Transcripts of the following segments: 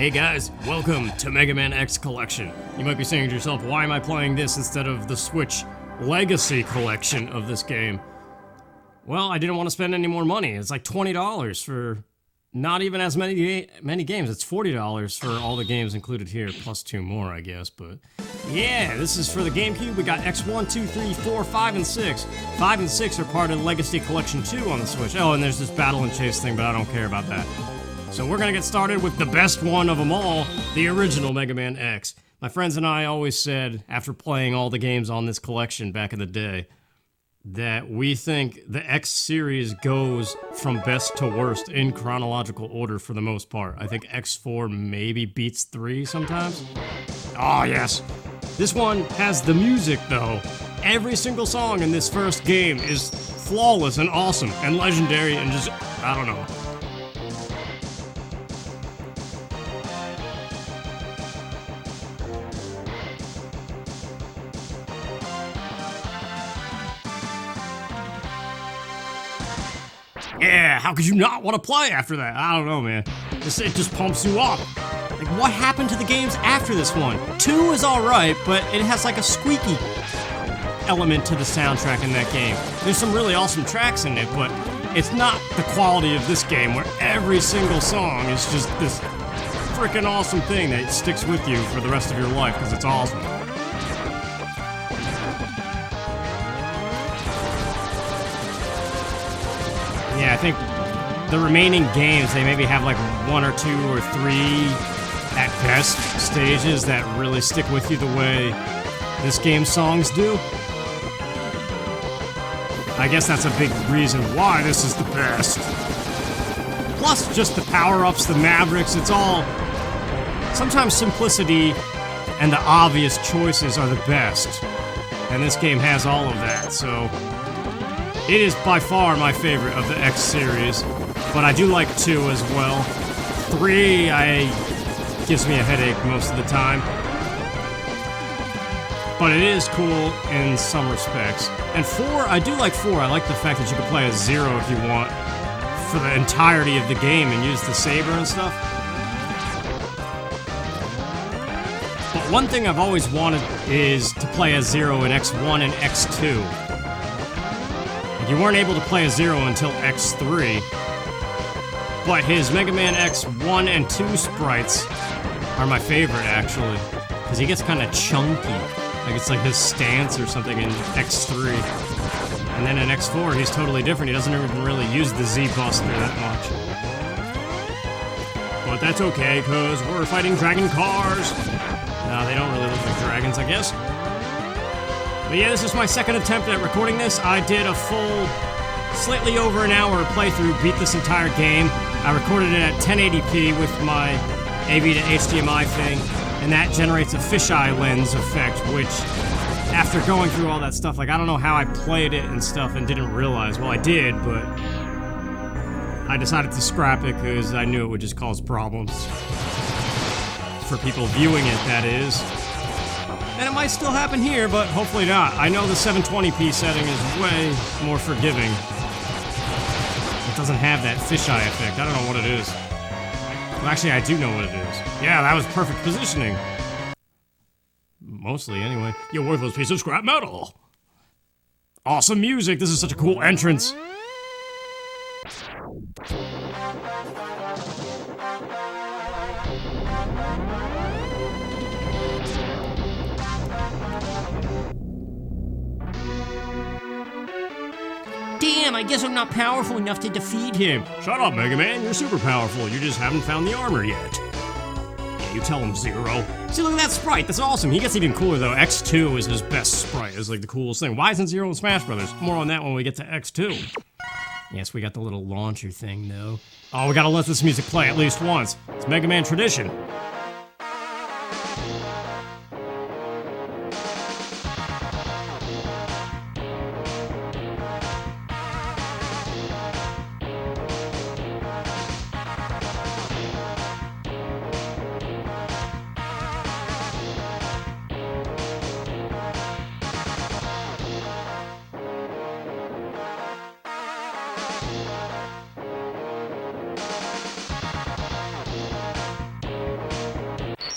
Hey guys, welcome to Mega Man X Collection. You might be saying to yourself, why am I playing this instead of the Switch Legacy Collection of this game? Well, I didn't want to spend any more money. It's like $20 for not even as many games. It's $40 for all the games included here, plus 2 more, I guess. But yeah, this is for the GameCube. We got X1, 2, 3, 4, 5, and 6. 5 and 6 are part of the Legacy Collection 2 on the Switch. Oh, and there's this Battle and Chase thing, but I don't care about that. So we're gonna get started with the best one of them all, the original Mega Man X. My friends and I always said, after playing all the games on this collection back in the day, that we think the X series goes from best to worst in chronological order for the most part. I think X4 maybe beats 3 sometimes. Oh yes! This one has the music though. Every single song in this first game is flawless and awesome and legendary and just, I don't know. Yeah, how could you not want to play after that? I don't know, man. It just pumps you up. Like, what happened to the games after this one? 2 is alright, but it has like a squeaky element to the soundtrack in that game. There's some really awesome tracks in it, but it's not the quality of this game where every single song is just this freaking awesome thing that sticks with you for the rest of your life because it's awesome. Yeah, I think the remaining games, they maybe have like 1 or 2 or 3 at best stages that really stick with you the way this game's songs do. I guess that's a big reason why this is the best. Plus just the power-ups, the Mavericks, it's all... Sometimes simplicity and the obvious choices are the best. And this game has all of that, so... It is by far my favorite of the X series, but I do like 2 as well. 3, gives me a headache most of the time. But it is cool in some respects. And 4, I do like 4. I like the fact that you can play as 0 if you want for the entirety of the game and use the saber and stuff. But one thing I've always wanted is to play as 0 in X1 and X2. You weren't able to play as 0 until X3, but his Mega Man X1 and 2 sprites are my favorite, actually, because he gets kind of chunky, like it's like his stance or something in X3, and then in X4 he's totally different. He doesn't even really use the Z-Buster that much, but that's okay, because we're fighting dragon cars. No, they don't really look like dragons, I guess. But yeah, this is my second attempt at recording this. I did a full, slightly over an hour playthrough, beat this entire game. I recorded it at 1080p with my AV to HDMI thing, and that generates a fisheye lens effect, which, after going through all that stuff, like, I don't know how I played it and stuff and didn't realize. Well, I did, but I decided to scrap it because I knew it would just cause problems. For people viewing it, that is. And it might still happen here, but hopefully not. I know the 720p setting is way more forgiving. It doesn't have that fisheye effect. I don't know what it is. Well, actually, I do know what it is. Yeah, that was perfect positioning. Mostly, anyway. You worthless piece of scrap metal! Awesome music! This is such a cool entrance! Damn, I guess I'm not powerful enough to defeat him. Shut up, Mega Man. You're super powerful. You just haven't found the armor yet. Yeah, you tell him, 0. See, look at that sprite. That's awesome. He gets even cooler, though. X2 is his best sprite. It's like the coolest thing. Why isn't 0 in Smash Brothers? More on that when we get to X2. Yes, we got the little launcher thing, though. Oh, we gotta let this music play at least once. It's Mega Man tradition.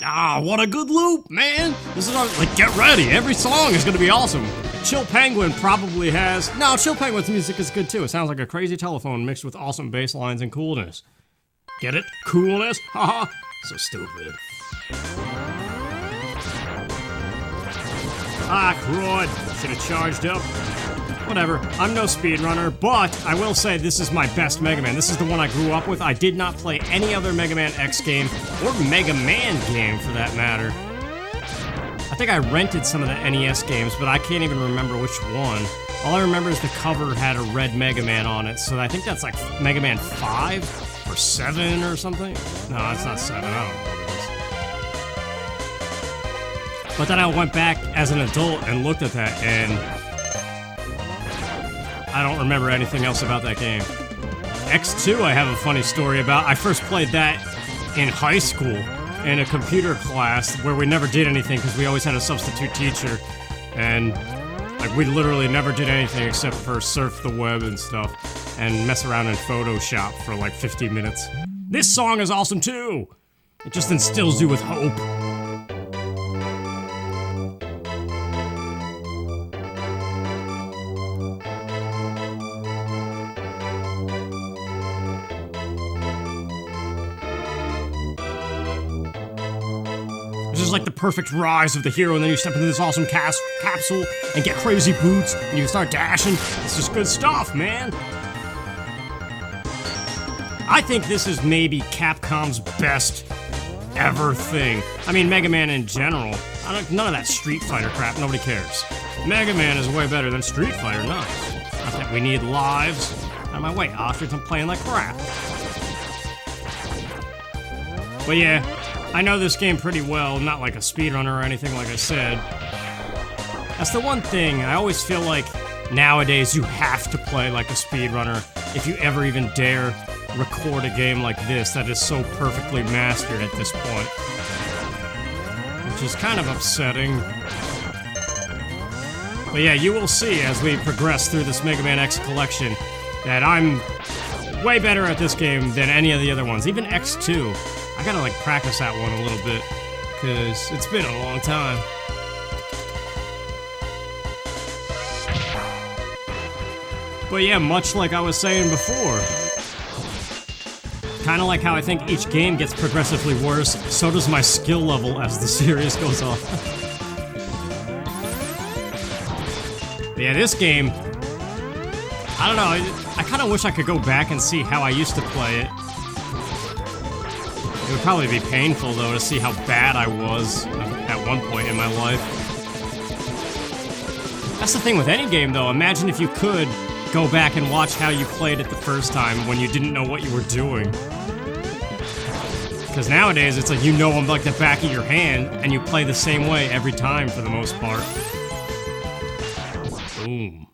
Ah, what a good loop, man! This is like, get ready. Every song is gonna be awesome. Chill Penguin probably has. No, Chill Penguin's music is good too. It sounds like a crazy telephone mixed with awesome bass lines and coolness. Get it? Coolness? Haha. So stupid. Ah, crud. Should have charged up. Whatever. I'm no speedrunner, but I will say this is my best Mega Man. This is the one I grew up with. I did not play any other Mega Man X game, or Mega Man game for that matter. I think I rented some of the NES games, but I can't even remember which one. All I remember is the cover had a red Mega Man on it, so I think that's like Mega Man 5 or 7 or something. No, it's not 7. I don't know what it is. But then I went back as an adult and looked at that, and I don't remember anything else about that game. X2 I have a funny story about. I first played that in high school in a computer class where we never did anything because we always had a substitute teacher, and like we literally never did anything except for surf the web and stuff and mess around in Photoshop for like 50 minutes. This song is awesome too! It just instills you with hope. This is like the perfect rise of the hero, and then you step into this awesome capsule and get crazy boots, and you start dashing. It's just good stuff, man. I think this is maybe Capcom's best ever thing. I mean, Mega Man in general. None of that Street Fighter crap, nobody cares. Mega Man is way better than Street Fighter, not that we need lives. Out of my way, Ostrich, I'm playing like crap. But yeah, I know this game pretty well, not like a speedrunner or anything like I said. That's the one thing, I always feel like nowadays you have to play like a speedrunner if you ever even dare record a game like this that is so perfectly mastered at this point. Which is kind of upsetting. But yeah, you will see as we progress through this Mega Man X collection that I'm way better at this game than any of the other ones, even X2. I gotta like practice that one a little bit, because it's been a long time. But yeah, much like I was saying before, kind of like how I think each game gets progressively worse, so does my skill level as the series goes on. But yeah, this game, I don't know, I kind of wish I could go back and see how I used to play it. It would probably be painful, though, to see how bad I was at one point in my life. That's the thing with any game, though. Imagine if you could go back and watch how you played it the first time when you didn't know what you were doing. Because nowadays, it's like you know them like the back of your hand, and you play the same way every time for the most part. Boom.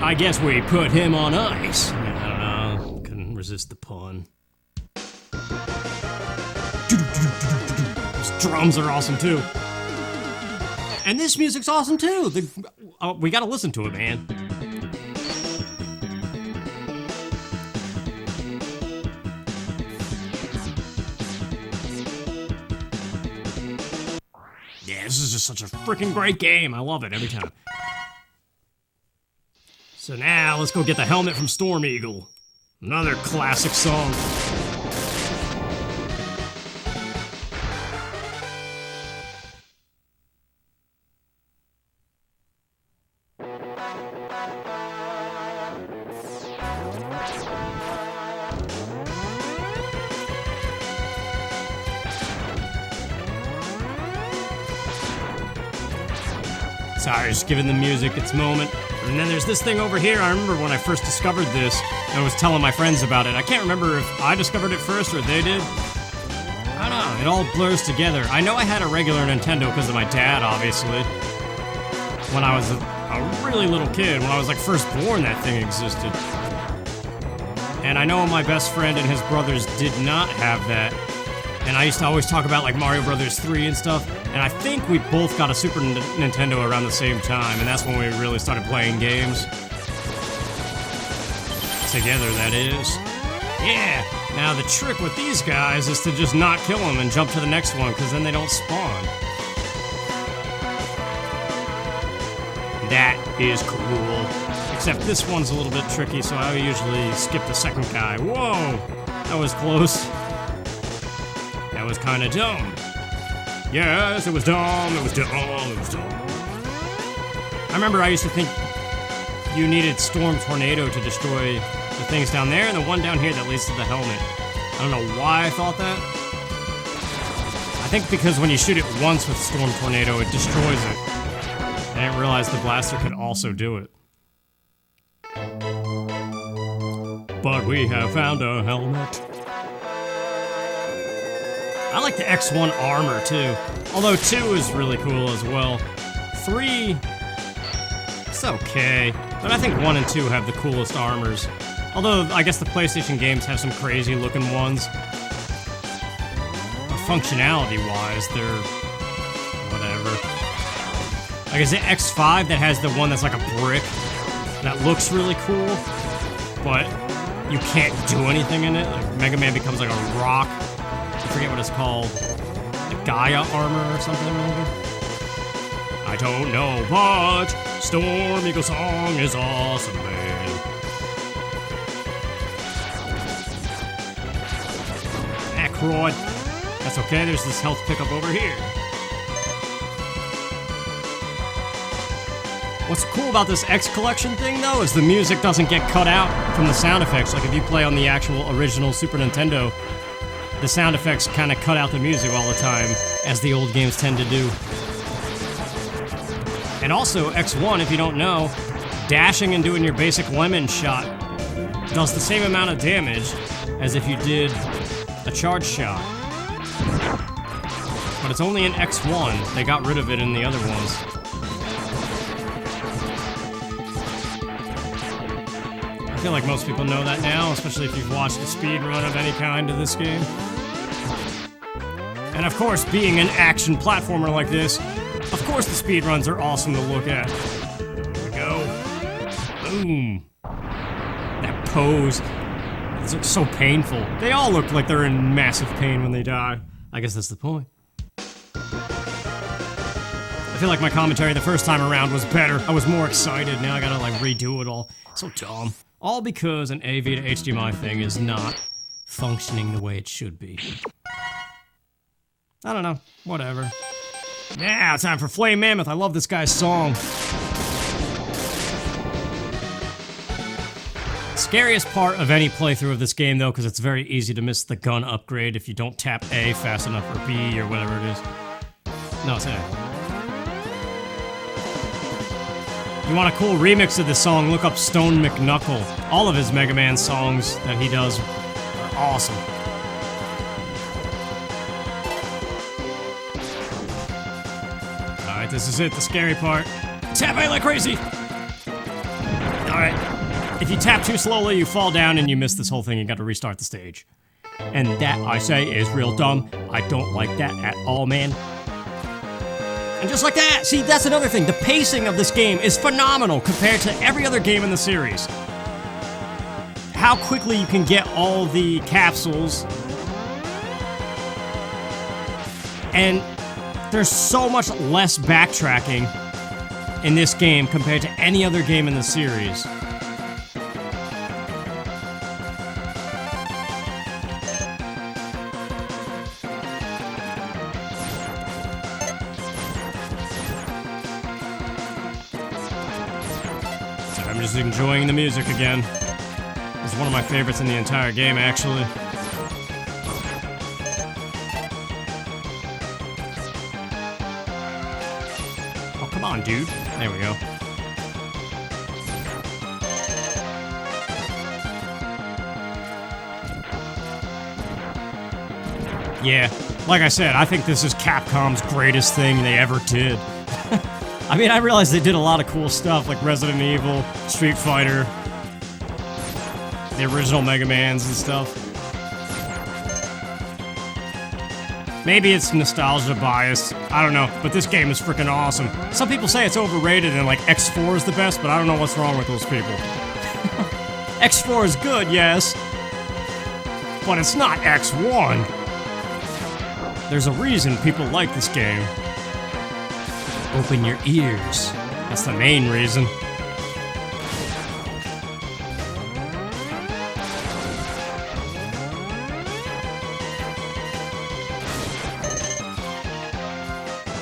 I guess we put him on ice. I don't know. Couldn't resist the pun. Those drums are awesome too. And this music's awesome too. We gotta listen to it, man. Yeah, this is just such a freaking great game. I love it every time. So now, let's go get the helmet from Storm Eagle. Another classic song. Sorry, just giving the music its moment. And then there's this thing over here. I remember when I first discovered this, and I was telling my friends about it. I can't remember if I discovered it first or they did. I don't know, it all blurs together. I know I had a regular Nintendo because of my dad, obviously. When I was a really little kid, when I was like first born, that thing existed. And I know my best friend and his brothers did not have that. And I used to always talk about like Mario Brothers 3 and stuff. And I think we both got a Super Nintendo around the same time, and that's when we really started playing games. Together, that is. Yeah! Now the trick with these guys is to just not kill them and jump to the next one, because then they don't spawn. That is cool. Except this one's a little bit tricky, so I usually skip the second guy. Whoa! That was close. That was kind of dumb. Yes, it was dumb, it was dumb, it was dumb. I remember I used to think you needed Storm Tornado to destroy the things down there, and the one down here that leads to the helmet. I don't know why I thought that. I think because when you shoot it once with Storm Tornado, it destroys it. I didn't realize the blaster could also do it. But we have found a helmet. I like the X1 armor too, although 2 is really cool as well. 3, it's okay, but I think 1 and 2 have the coolest armors. Although, I guess the PlayStation games have some crazy looking ones. But functionality-wise, they're whatever. Like, is it X5 that has the one that's like a brick? That looks really cool, but you can't do anything in it. Like, Mega Man becomes like a rock. I forget what it's called. The Gaia armor or something, maybe? I don't know, but Storm Eagle Song is awesome, man. Ackroyd. That's okay, there's this health pickup over here. What's cool about this X Collection thing, though, is the music doesn't get cut out from the sound effects. Like, if you play on the actual original Super Nintendo, the sound effects kind of cut out the music all the time, as the old games tend to do. And also, X1, if you don't know, dashing and doing your basic lemon shot does the same amount of damage as if you did a charge shot. But it's only in X1. They got rid of it in the other ones. I feel like most people know that now, especially if you've watched a speed run of any kind of this game. And of course, being an action platformer like this, of course the speed runs are awesome to look at. There we go. Boom. That pose. It looks so painful. They all look like they're in massive pain when they die. I guess that's the point. I feel like my commentary the first time around was better. I was more excited. Now I gotta like redo it all. So dumb. All because an AV to HDMI thing is not functioning the way it should be. I don't know. Whatever. Now it's time for Flame Mammoth. I love this guy's song. Scariest part of any playthrough of this game, though, because it's very easy to miss the gun upgrade if you don't tap A fast enough, or B, or whatever it is. No, it's A. You want a cool remix of this song, look up Stone McKnuckle. All of his Mega Man songs that he does are awesome. Alright, this is it, the scary part. Tap A like crazy! Alright. If you tap too slowly, you fall down and you miss this whole thing. You gotta restart the stage. And that, I say, is real dumb. I don't like that at all, man. And just like that, see, that's another thing. The pacing of this game is phenomenal compared to every other game in the series. How quickly you can get all the capsules. And there's so much less backtracking in this game compared to any other game in the series. I'm just enjoying the music again. It's one of my favorites in the entire game, actually. Oh, come on, dude. There we go. Yeah, like I said, I think this is Capcom's greatest thing they ever did. I mean, I realized they did a lot of cool stuff, like Resident Evil, Street Fighter, the original Mega Mans and stuff. Maybe it's nostalgia bias, I don't know, but this game is freaking awesome. Some people say it's overrated and like X4 is the best, but I don't know what's wrong with those people. X4 is good, yes, but it's not X1. There's a reason people like this game. Open your ears. That's the main reason.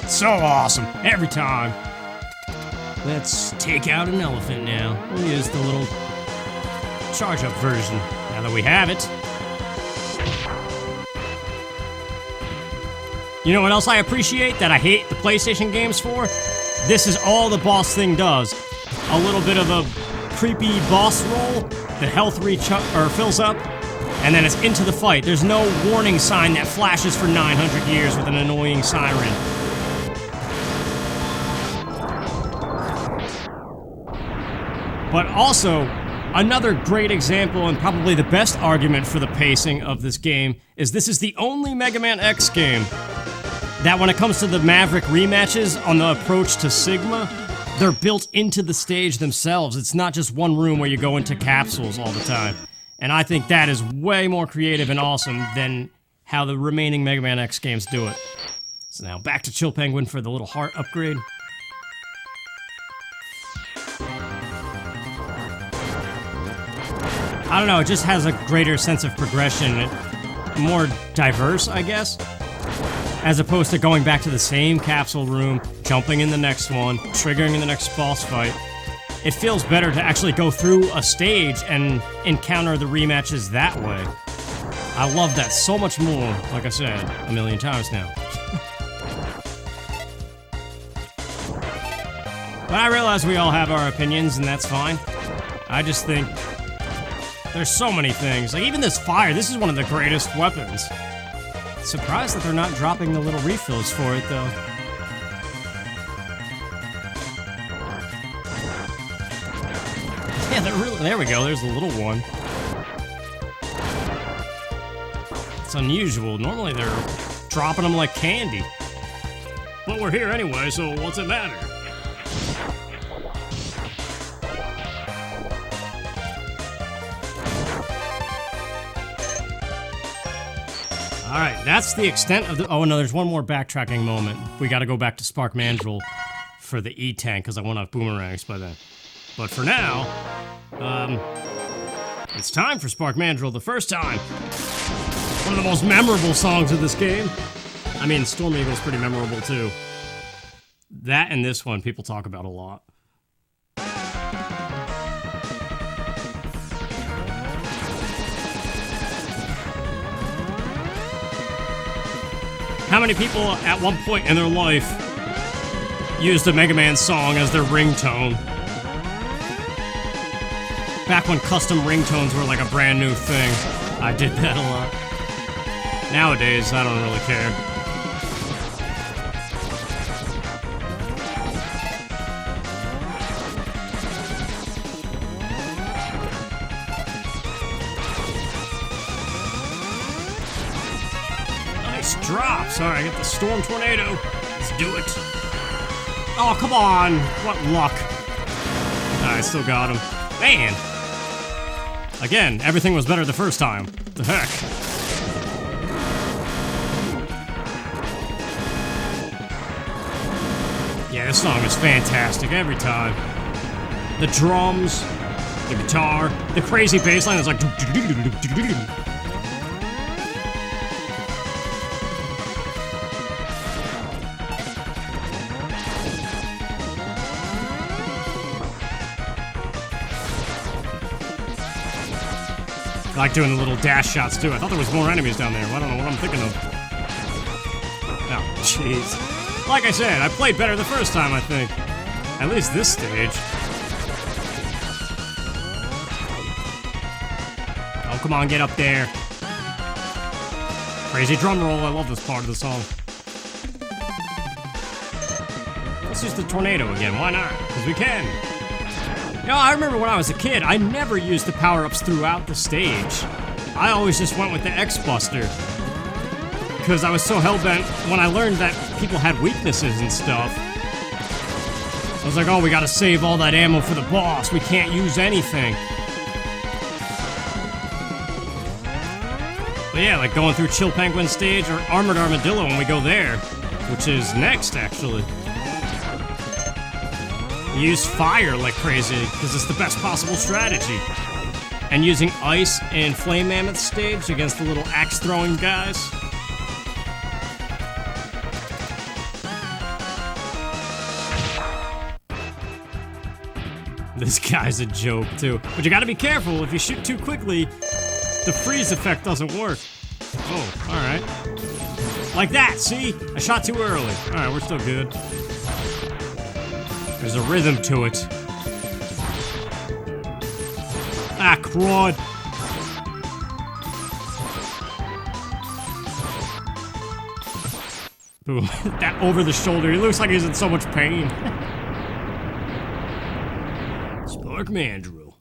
So awesome, every time. Let's take out an elephant now. We'll use the little charge-up version, now that we have it. You know what else I appreciate that I hate the PlayStation games for? This is all the boss thing does. A little bit of a creepy boss roll, the health fills up, and then it's into the fight. There's no warning sign that flashes for 900 years with an annoying siren. But also, another great example and probably the best argument for the pacing of this game is this is the only Mega Man X game that when it comes to the Maverick rematches on the approach to Sigma, they're built into the stage themselves. It's not just one room where you go into capsules all the time. And I think that is way more creative and awesome than how the remaining Mega Man X games do it. So now back to Chill Penguin for the little heart upgrade. I don't know, it just has a greater sense of progression, more diverse, I guess, as opposed to going back to the same capsule room, jumping in the next one, triggering in the next boss fight. It feels better to actually go through a stage and encounter the rematches that way. I love that so much more, like I said, a million times now. But I realize we all have our opinions, and that's fine. I just think there's so many things. Like, even this fire, this is one of the greatest weapons. Surprised that they're not dropping the little refills for it, though. Yeah, there we go, there's the little one. It's unusual. Normally they're dropping them like candy. But we're here anyway, so what's it matter? Alright, that's the extent of the... Oh, no, there's one more backtracking moment. We gotta go back to Spark Mandrill for the E-Tank, because I won't have boomerangs by then. But for now, it's time for Spark Mandrill the first time. One of the most memorable songs of this game. I mean, Storm Eagle's pretty memorable, too. That and this one, people talk about a lot. How many people at one point in their life used a Mega Man song as their ringtone? Back when custom ringtones were like a brand new thing, I did that a lot. Nowadays, I don't really care. Drops. Alright, get the Storm Tornado. Let's do it. Oh, come on. What luck. I still got him. Man. Again, everything was better the first time. The heck. Yeah, this song is fantastic every time. The drums, the guitar, the crazy bass line is like... I like doing the little dash shots too. I thought there was more enemies down there. I don't know what I'm thinking of. Oh, jeez. Like I said, I played better the first time, I think. At least this stage. Oh, come on, get up there. Crazy drum roll. I love this part of the song. Let's use the tornado again. Why not? Because we can. You know, I remember when I was a kid, I never used the power-ups throughout the stage. I always just went with the X-Buster. Because I was so hell-bent when I learned that people had weaknesses and stuff. I was like, oh, we gotta save all that ammo for the boss. We can't use anything. But yeah, like going through Chill Penguin stage or Armored Armadillo when we go there, which is next, actually. Use fire like crazy, because it's the best possible strategy. And using ice and Flame Mammoth stage against the little axe-throwing guys. This guy's a joke, too. But you gotta be careful, if you shoot too quickly, the freeze effect doesn't work. Oh, alright. Like that, see? I shot too early. Alright, we're still good. There's a rhythm to it. Ah, crud. Boom. That over the shoulder, he looks like he's in so much pain. Spark Mandrill.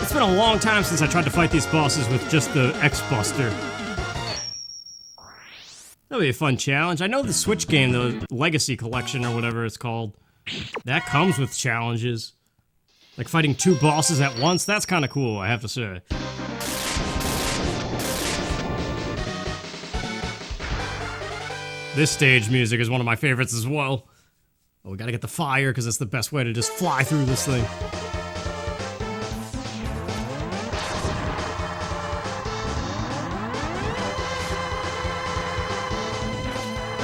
It's been a long time since I tried to fight these bosses with just the X-Buster. That'll be a fun challenge. I know the Switch game, the Legacy Collection or whatever it's called, that comes with challenges. Like fighting 2 bosses at once, that's kind of cool, I have to say. This stage music is one of my favorites as well. Oh, we gotta get the fire, because it's the best way to just fly through this thing.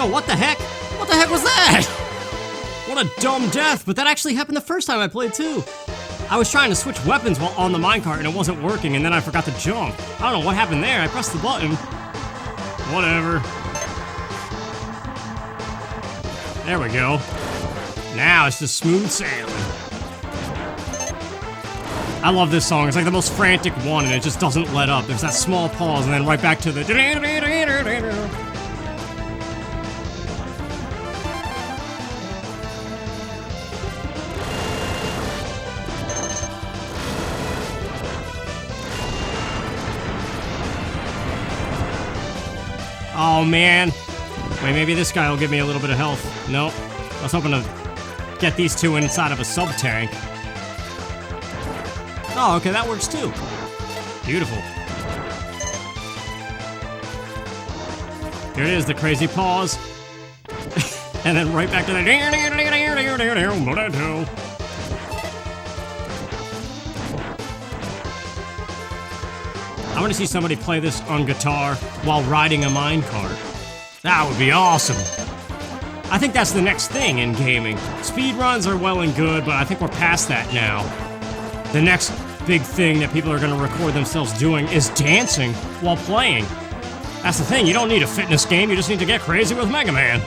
Oh, what the heck? What the heck was that? What a dumb death, but that actually happened the first time I played too. I was trying to switch weapons while on the minecart and it wasn't working, and then I forgot to jump. I don't know what happened there, I pressed the button. Whatever. There we go. Now it's just smooth sailing. I love this song, it's like the most frantic one and it just doesn't let up. There's that small pause and then right back to the... Oh man. Wait, maybe this guy will give me a little bit of health. Nope. I was hoping to get these 2 inside of a sub-tank. Oh, okay, that works too. Beautiful. Here it is, the crazy pause. And then right back to the... I want to see somebody play this on guitar while riding a minecart. That would be awesome. I think that's the next thing in gaming. Speedruns are well and good, but I think we're past that now. The next big thing that people are going to record themselves doing is dancing while playing. That's the thing, you don't need a fitness game, you just need to get crazy with Mega Man.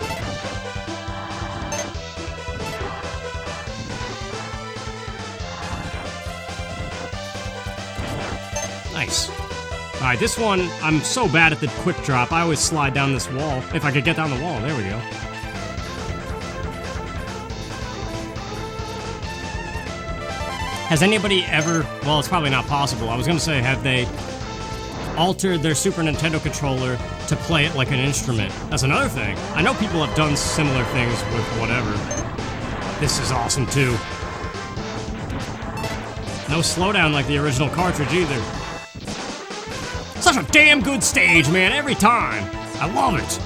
Nice. Alright, this one, I'm so bad at the quick drop, I always slide down this wall. If I could get down the wall, there we go. Has anybody ever, well, it's probably not possible, I was gonna say, have they altered their Super Nintendo controller to play it like an instrument? That's another thing. I know people have done similar things with whatever. This is awesome too. No slowdown like the original cartridge either. Such a damn good stage, man, every time. I love it.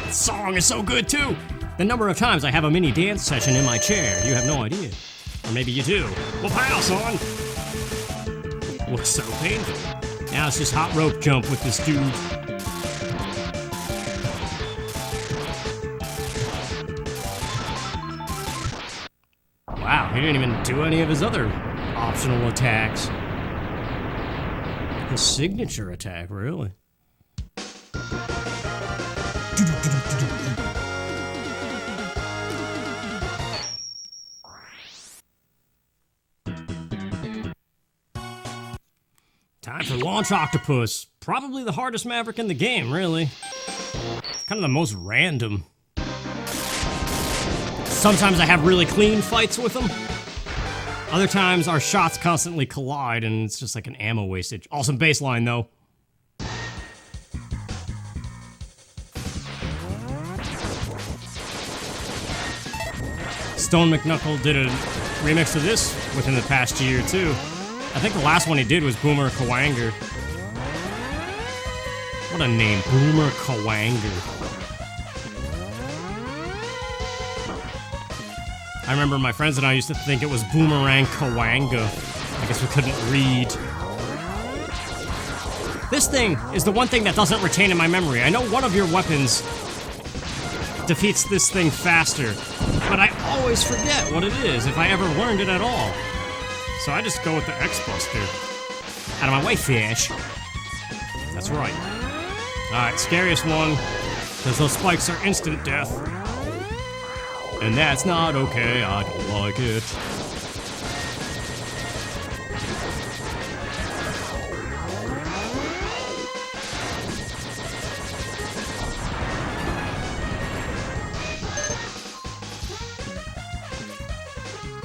This song is so good too. The number of times I have a mini dance session in my chair, you have no idea. Or maybe you do. Well, pow, son. Looks so painful. Now it's just hot rope jump with this dude. Wow, he didn't even do any of his other optional attacks. His signature attack, really. Time for Launch Octopus. Probably the hardest Maverick in the game, really. Kind of the most random. Sometimes I have really clean fights with him. Other times our shots constantly collide and it's just like an ammo wastage. Awesome baseline though. Stone McKnuckle did a remix of this within the past year, too. I think the last one he did was Boomer KUWANGER. What a name, Boomer KUWANGER. I remember my friends and I used to think it was Boomerang Kawanga. I guess we couldn't read. This thing is the one thing that doesn't retain in my memory. I know one of your weapons defeats this thing faster, but I always forget what it is if I ever learned it at all. So I just go with the X-Buster. Out of my way, fish. That's right. Alright, scariest one, because those spikes are instant death. And that's not okay, I don't like it.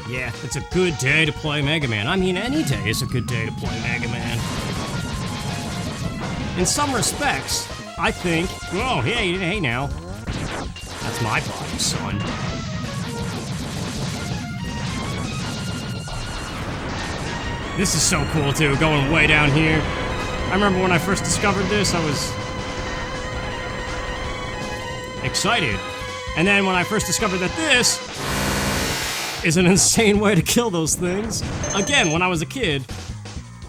Yeah, it's a good day to play Mega Man. I mean, any day is a good day to play Mega Man. In some respects, I think... Oh, hey now. That's my body, son. This is so cool, too, going way down here. I remember when I first discovered this, I was excited. And then when I first discovered that this is an insane way to kill those things. Again, when I was a kid,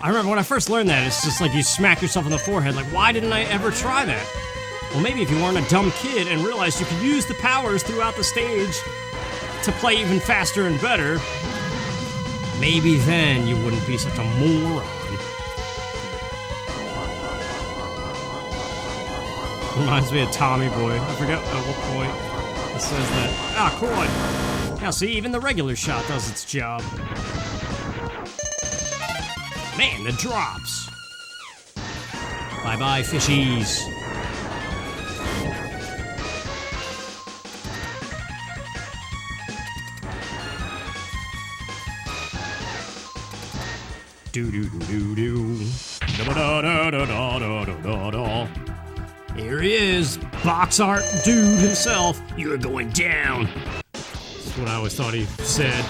I remember when I first learned that, it's just like you smack yourself in the forehead, like, why didn't I ever try that? Well, maybe if you weren't a dumb kid and realized you could use the powers throughout the stage to play even faster and better, maybe then you wouldn't be such a moron. Reminds me of Tommy Boy. I forget at what point it says that. Ah, cool. Now see, even the regular shot does its job. Man, the drops. Bye-bye, fishies. Do-do-do-do-do. Da-da-da-da-da-da-da-da. Here he is, box art dude himself. You're going down. That's what I always thought he said.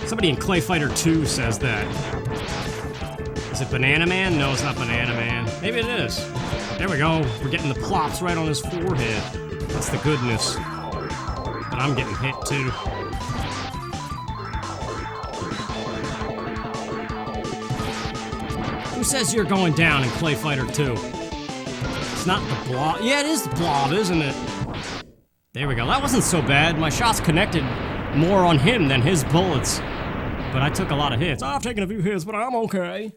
Somebody in Clay Fighter 2 says that. Is it Banana Man? No, it's not Banana Man. Maybe it is. There we go. We're getting the plops right on his forehead. That's the goodness. But I'm getting hit too. Who says you're going down in Clay Fighter 2? It's not the blob. Yeah, it is the blob, isn't it? There we go. That wasn't so bad. My shots connected more on him than his bullets. But I took a lot of hits. I've taken a few hits, but I'm okay.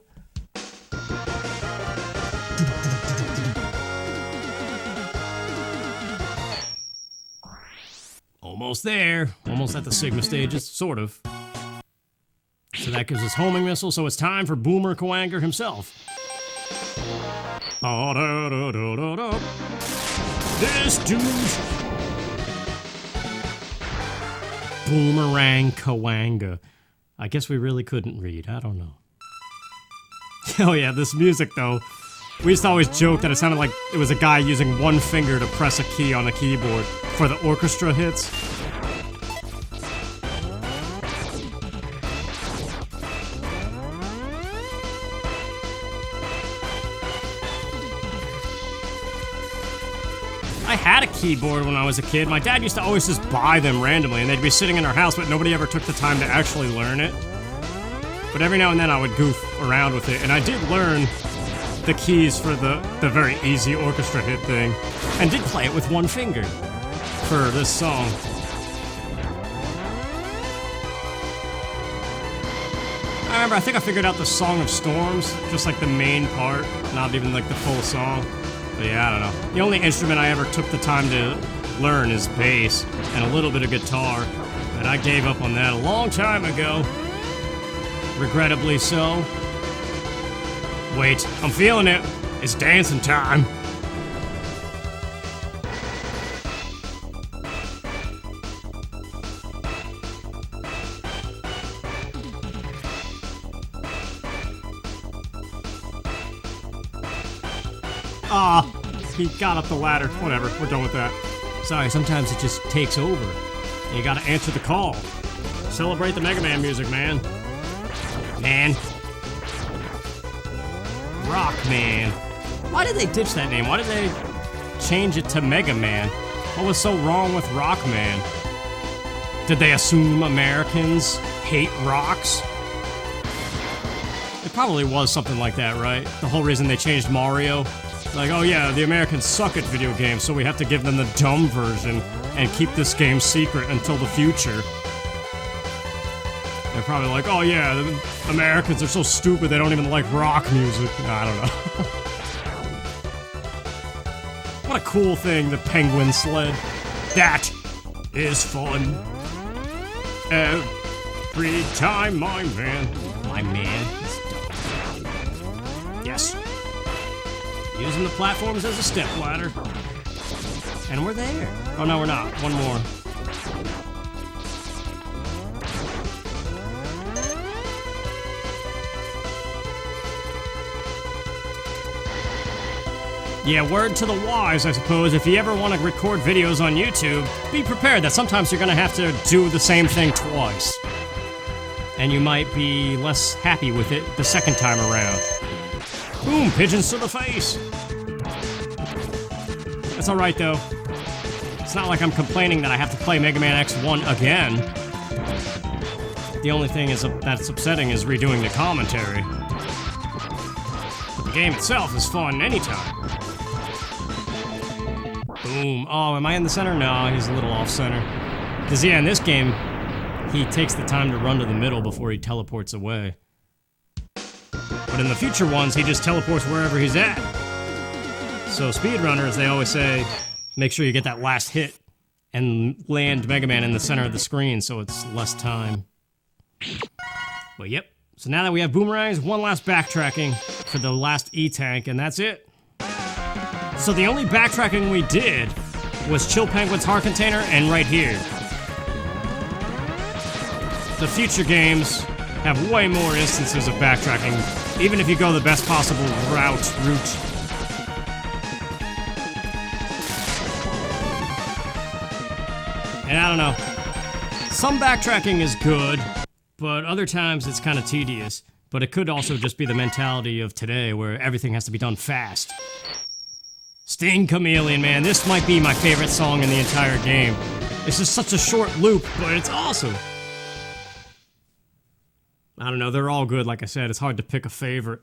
Almost there. Almost at the Sigma stages, sort of. So that gives us homing missile, so it's time for Boomer KUWANGER himself. This dude. Boomerang KUWANGER. I guess we really couldn't read. I don't know. Oh yeah, this music though. We used to always joke that it sounded like it was a guy using one finger to press a key on a keyboard for the orchestra hits. I had a keyboard when I was a kid. My dad used to always just buy them randomly, and they'd be sitting in our house, but nobody ever took the time to actually learn it. But every now and then I would goof around with it, and I did learn the keys for the very easy orchestra hit thing, and did play it with one finger for this song. I think I figured out the Song of Storms, just like the main part, not even like the full song. But yeah, I don't know. The only instrument I ever took the time to learn is bass, and a little bit of guitar, but I gave up on that a long time ago. Regrettably so. Wait, I'm feeling it. It's dancing time. Ah, he got up the ladder. Whatever, we're done with that. Sorry, sometimes it just takes over. And you gotta answer the call. celebrate the Mega Man music, man. Man. Rock Man. Why did they ditch that name? Why did they change it to Mega Man? What was so wrong with Rock Man? Did they assume Americans hate rocks? It probably was something like that, right? The whole reason they changed Mario. Like, oh yeah, the Americans suck at video games, so we have to give them the dumb version and keep this game secret until the future. They're probably like, oh yeah, the Americans are so stupid they don't even like rock music. I don't know. What a cool thing, the penguin sled. That is fun. Every time my man is done. Yes. Using the platforms as a step ladder. And we're there. Oh no, we're not. One more. Yeah, word to the wise, I suppose. If you ever want to record videos on YouTube, be prepared that sometimes you're gonna have to do the same thing twice. And you might be less happy with it the second time around. Boom, pigeons to the face. That's alright though. It's not like I'm complaining that I have to play Mega Man X1 again. The only thing that's upsetting is redoing the commentary. But the game itself is fun anytime. Boom. Oh, am I in the center? No, he's a little off-center. Because, yeah, in this game, he takes the time to run to the middle before he teleports away. But in the future ones, he just teleports wherever he's at. So speedrunners, they always say, make sure you get that last hit and land Mega Man in the center of the screen so it's less time. But yep. So now that we have boomerangs, one last backtracking for the last E-Tank, and that's it. So the only backtracking we did was Chill Penguin's heart container and right here. The future games have way more instances of backtracking, even if you go the best possible route. And I don't know. Some backtracking is good, but other times it's kind of tedious. But it could also just be the mentality of today where everything has to be done fast. Sting Chameleon, man, this might be my favorite song in the entire game. It's just such a short loop, but it's awesome. I don't know, they're all good, like I said. It's hard to pick a favorite.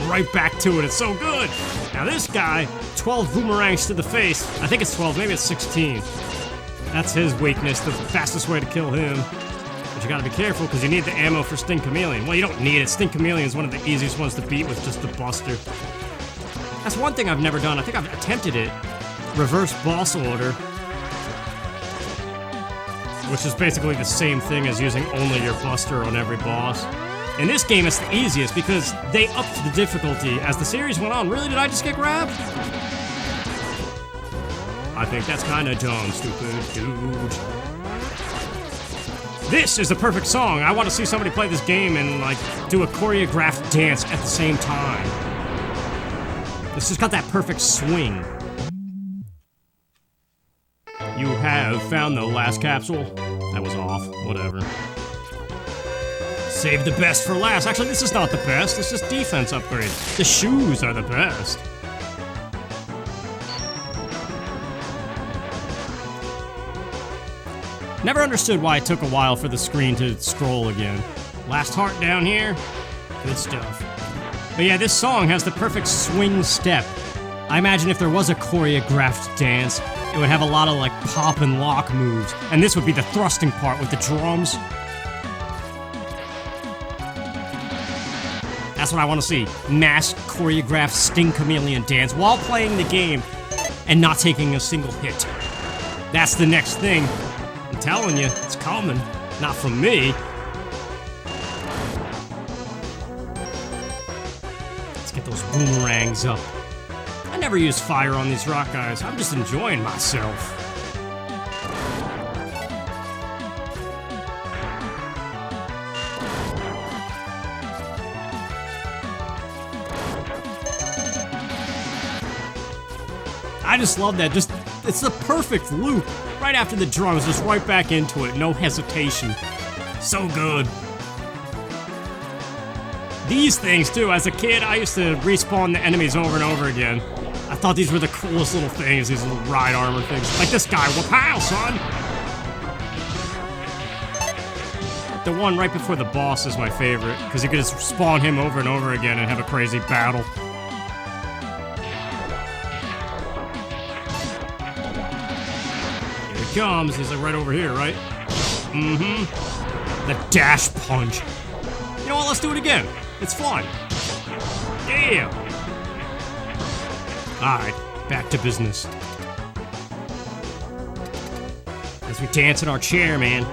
Right back to it. It's so good. Now this guy, 12 boomerangs to the face. I think it's 12, maybe it's 16. That's his weakness, the fastest way to kill him. But you gotta be careful because you need the ammo for Sting Chameleon. Well, you don't need it. Sting Chameleon is one of the easiest ones to beat with just the Buster. That's one thing I've never done. I think I've attempted it. Reverse boss order. Which is basically the same thing as using only your Buster on every boss. In this game, it's the easiest because they upped the difficulty as the series went on. Really, did I just get grabbed? I think that's kinda dumb, stupid dude. This is the perfect song. I want to see somebody play this game and, like, do a choreographed dance at the same time. It's just got that perfect swing. You have found the last capsule. That was off. Whatever. Save the best for last. Actually, this is not the best. It's just defense upgrade. The shoes are the best. Never understood why it took a while for the screen to scroll again. Last heart down here. Good stuff. But yeah, this song has the perfect swing step. I imagine if there was a choreographed dance, it would have a lot of like pop and lock moves. And this would be the thrusting part with the drums. That's what I want to see. Mass choreographed Sting Chameleon dance while playing the game. and not taking a single hit. That's the next thing. I'm telling you, it's coming. Not from me. Let's get those boomerangs up. I never use fire on these rock guys. I'm just enjoying myself. I just love that. It's the perfect loop. Right after the drums, just right back into it. No hesitation. So good. These things, too. As a kid, I used to respawn the enemies over and over again. I thought these were the coolest little things, these little ride armor things. Like this guy. Wapow, son! The one right before the boss is my favorite, because you could just spawn him over and over again and have a crazy battle. Comes, he's like right over here, right? Mm-hmm. The dash punch. You know what, let's do it again. It's fun. Yeah. Alright, back to business. As we dance in our chair, man.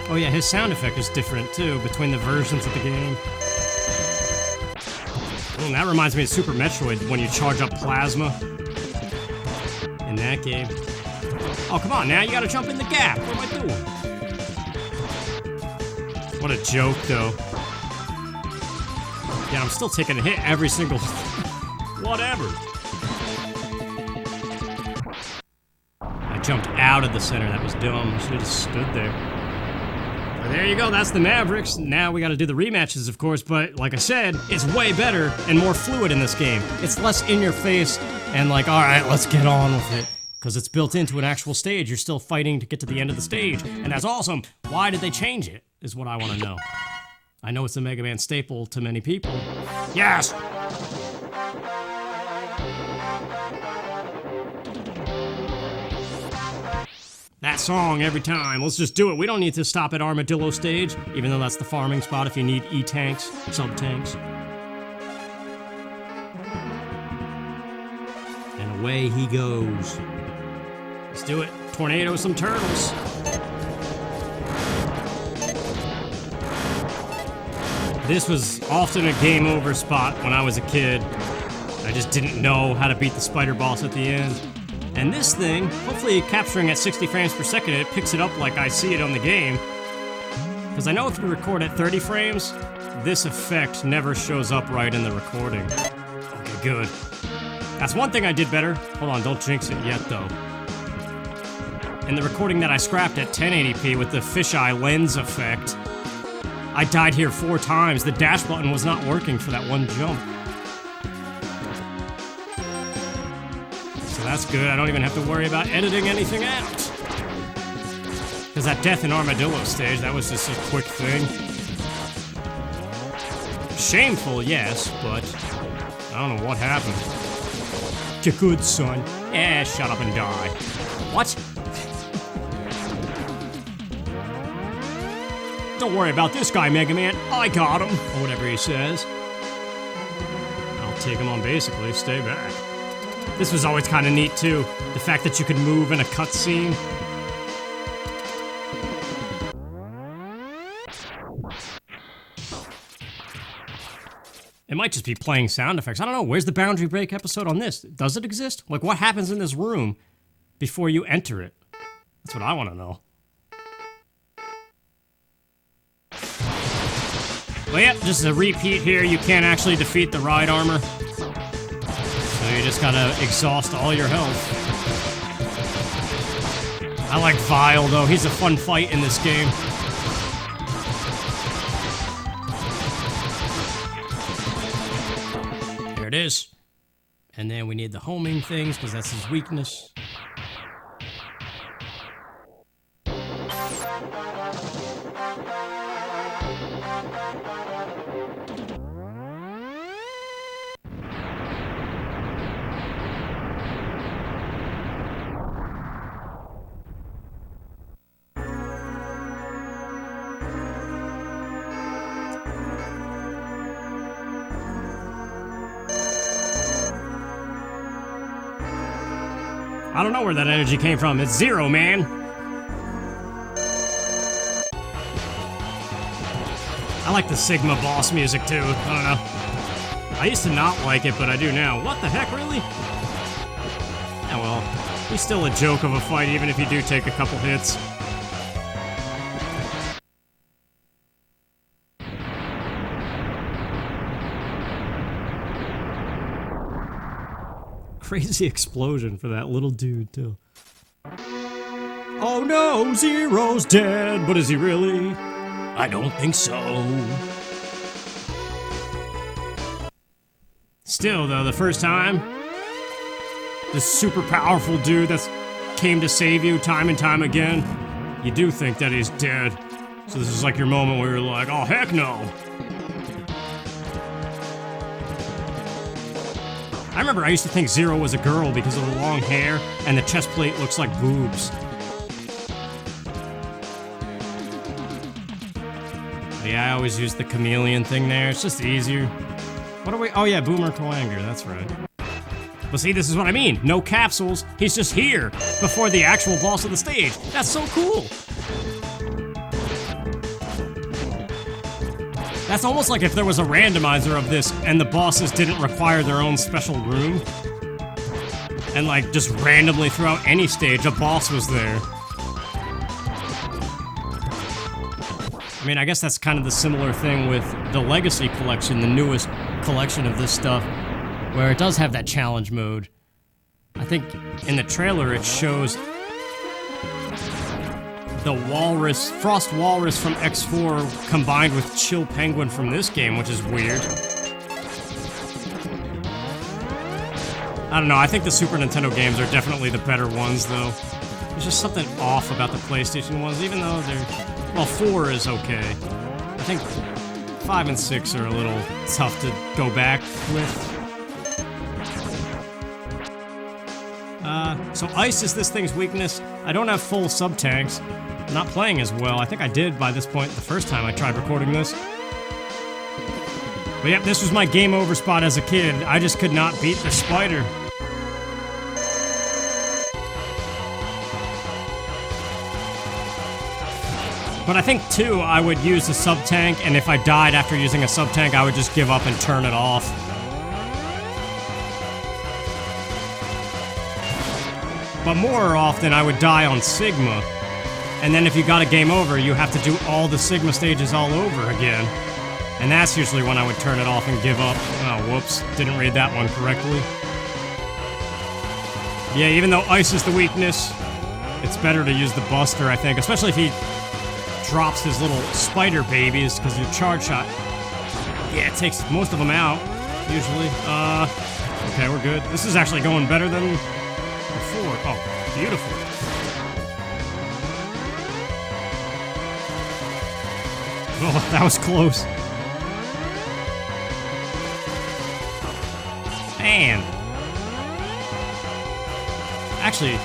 Oh yeah, his sound effect is different too, between the versions of the game. Oh, and that reminds me of Super Metroid, when you charge up plasma. In that game. Oh, come on now, you gotta jump in the gap. What am I doing? What a joke, though. Yeah, I'm still taking a hit every single... Whatever. I jumped out of the center, that was dumb. I should've just stood there. There you go, that's the Mavericks. Now we gotta do the rematches, of course, but like I said, it's way better and more fluid in this game. It's less in your face and like, alright, let's get on with it. Because it's built into an actual stage, you're still fighting to get to the end of the stage, and that's awesome. Why did they change it, is what I want to know. I know it's a Mega Man staple to many people. Yes! That song every time. Let's just do it. We don't need to stop at Armadillo stage, even though that's the farming spot if you need E-tanks, sub-tanks. And away he goes. Let's do it. Tornado some turtles. This was often a game over spot when I was a kid. I just didn't know how to beat the spider boss at the end. And this thing, hopefully capturing at 60 frames per second, it picks it up like I see it on the game. Because I know if you record at 30 frames, this effect never shows up right in the recording. Okay, good. That's one thing I did better. Hold on, don't jinx it yet, though. In the recording that I scrapped at 1080p with the fisheye lens effect, I died here 4 times. The dash button was not working for that one jump. So that's good. I don't even have to worry about editing anything out. Because that death in Armadillo stage, that was just a quick thing. Shameful, yes, but I don't know what happened. You're good, son. Eh, shut up and die. What? Don't worry about this guy, Mega Man. I got him. Or whatever he says. I'll take him on basically. Stay back. This was always kind of neat, too. The fact that you could move in a cutscene. It might just be playing sound effects. I don't know. Where's the Boundary Break episode on this? Does it exist? Like, what happens in this room before you enter it? That's what I want to know. Well, yeah, just a repeat here. You can't actually defeat the ride armor. So you just gotta exhaust all your health. I like Vile, though. He's a fun fight in this game. There it is. And then we need the homing things, because that's his weakness. I don't know where that energy came from. It's Zero, man. I like the Sigma boss music too. I don't know. I used to not like it, but I do now. What the heck, really? Yeah, well, he's still a joke of a fight, even if you do take a couple hits. Crazy explosion for that little dude, too. Oh no, Zero's dead, but is he really? I don't think so. Still, though, the first time, this super powerful dude that came to save you time and time again, you do think that he's dead. So this is like your moment where you're like, oh, heck no. I remember I used to think Zero was a girl because of the long hair and the chest plate looks like boobs. But yeah, I always use the chameleon thing there. It's just easier. What are we? Oh yeah, Boomer KUWANGER, that's right. But see, this is what I mean. No capsules. He's just here before the actual boss of the stage. That's so cool. That's almost like if there was a randomizer of this and the bosses didn't require their own special room. And like just randomly throughout any stage, a boss was there. I mean, I guess that's kind of the similar thing with the Legacy collection, the newest collection of this stuff, where it does have that challenge mode. I think in the trailer it shows the Walrus, Frost Walrus from X4 combined with Chill Penguin from this game, which is weird. I don't know, I think the Super Nintendo games are definitely the better ones, though. There's just something off about the PlayStation ones, even though they're... Well, 4 is okay. I think 5 and 6 are a little tough to go back with. So ice is this thing's weakness. I don't have full sub-tanks. I'm not playing as well. I think I did by this point the first time I tried recording this. But yep, this was my game over spot as a kid. I just could not beat the spider. But I think, too, I would use a sub-tank, and if I died after using a sub-tank, I would just give up and turn it off. But more often, I would die on Sigma. And then if you got a game over, you have to do all the Sigma stages all over again. And that's usually when I would turn it off and give up. Oh, whoops. Didn't read that one correctly. Yeah, even though ice is the weakness, it's better to use the Buster, I think. Especially if he drops his little spider babies, because your charge shot, yeah, it takes most of them out, usually. Okay, we're good. This is actually going better than before. Oh, beautiful. Oh, that was close. Man. Actually,